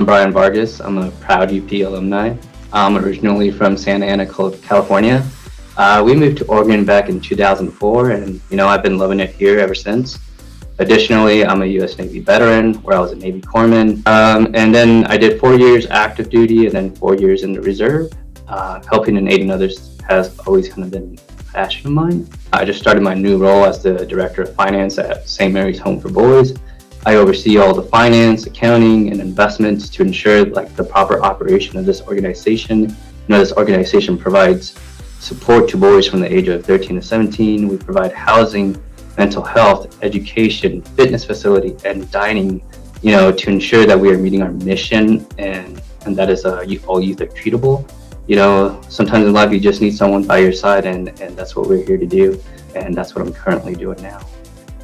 Brian Vargas. I'm a proud UP alumni. I'm originally from Santa Ana, California. We moved to Oregon back in 2004, and I've been loving it here ever since. Additionally, I'm a U.S. Navy veteran, where I was a Navy corpsman, and then I did 4 years active duty, and then 4 years in the reserve. Helping and aiding others has always kind of been a passion of mine. I just started my new role as the Director of Finance at St. Mary's Home for Boys. I oversee all the finance, accounting, and investments to ensure the proper operation of this organization. This organization provides support to boys from the age of 13 to 17. We provide housing, mental health, education, fitness facility, and dining, to ensure that we are meeting our mission, and that is all youth are treatable. Sometimes in life you just need someone by your side, and that's what we're here to do, and that's what I'm currently doing now.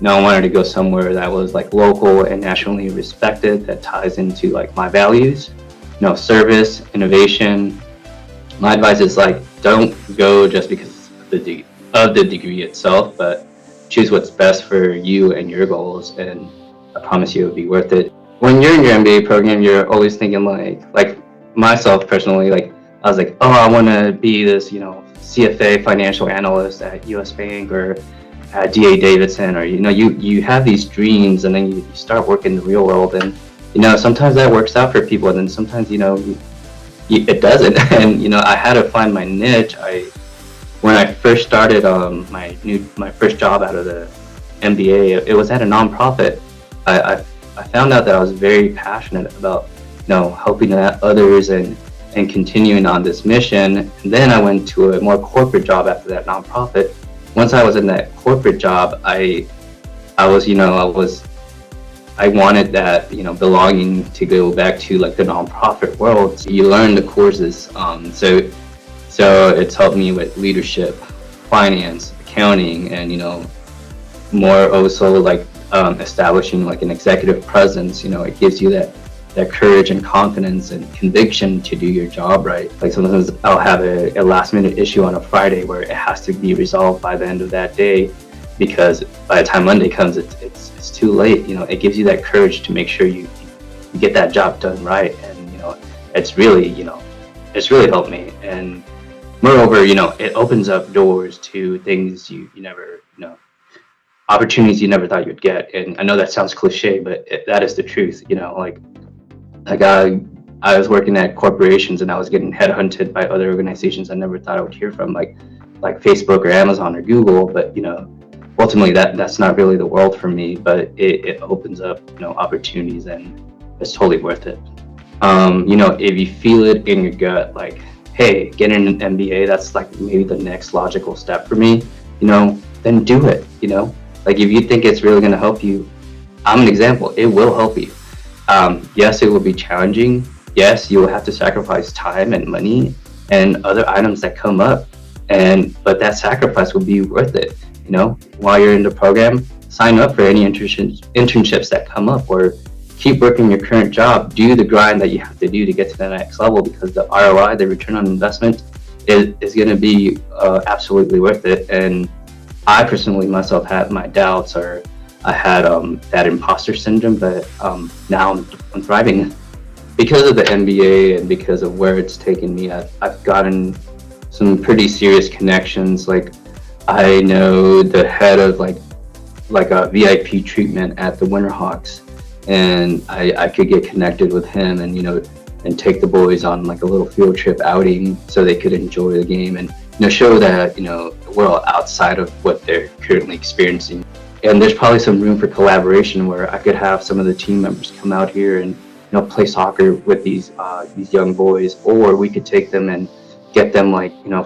I wanted to go somewhere that was local and nationally respected, that ties into my values, service, innovation. My advice is don't go just because of the degree itself, but choose what's best for you and your goals, and I promise you it'll be worth it. When you're in your MBA program, you're always thinking like myself personally, I was oh, I want to be this, CFA financial analyst at US Bank or at DA Davidson, or you have these dreams, and then you start working in the real world, and sometimes that works out for people, and then sometimes it doesn't. And I had to find my niche. When I first started my first job out of the MBA, it was at a nonprofit. I found out that I was very passionate about helping others and continuing on this mission. And then I went to a more corporate job after that nonprofit. Once I was in that corporate job, I wanted that belonging to go back to the nonprofit world. So you learn the courses, so it's helped me with leadership, finance, accounting, and more also establishing an executive presence. It gives you that courage and confidence and conviction to do your job right. Sometimes I'll have a last minute issue on a Friday where it has to be resolved by the end of that day, because by the time Monday comes, it's too late. It gives you that courage to make sure you get that job done right, and it's really helped me. And moreover, it opens up doors to things you never opportunities you never thought you'd get. And I know that sounds cliche, but that is the truth. I was working at corporations, and I was getting headhunted by other organizations I never thought I would hear from, like Facebook or Amazon or Google. But ultimately that's not really the world for me. But it opens up opportunities, and it's totally worth it. If you feel it in your gut, hey, getting an MBA, that's maybe the next logical step for me. Then do it. If you think it's really going to help you, I'm an example. It will help you. Yes, it will be challenging. Yes, you will have to sacrifice time and money and other items that come up, but that sacrifice will be worth it. While you're in the program, sign up for any internships that come up, or keep working your current job. Do the grind that you have to do to get to the next level, because the ROI, the return on investment, is going to be absolutely worth it. And I personally myself had my doubts, or I had that imposter syndrome, but now I'm thriving because of the MBA, and because of where it's taken me. I've gotten some pretty serious connections. I know the head of a VIP treatment at the Winterhawks, and I could get connected with him, and and take the boys on a little field trip outing so they could enjoy the game, and show that the world outside of what they're currently experiencing. And there's probably some room for collaboration where I could have some of the team members come out here and play soccer with these young boys, or we could take them and get them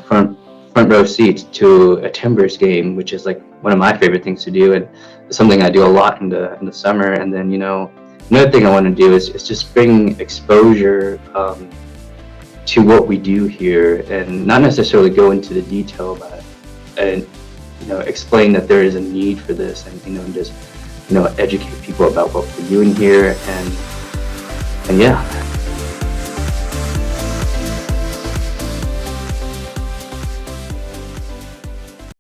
front row seats to a Timbers game, which is one of my favorite things to do, and something I do a lot in the summer. And then another thing I want to do is just bring exposure to what we do here, and not necessarily go into the detail, but explain that there is a need for this, and just educate people about what we're doing here, and yeah.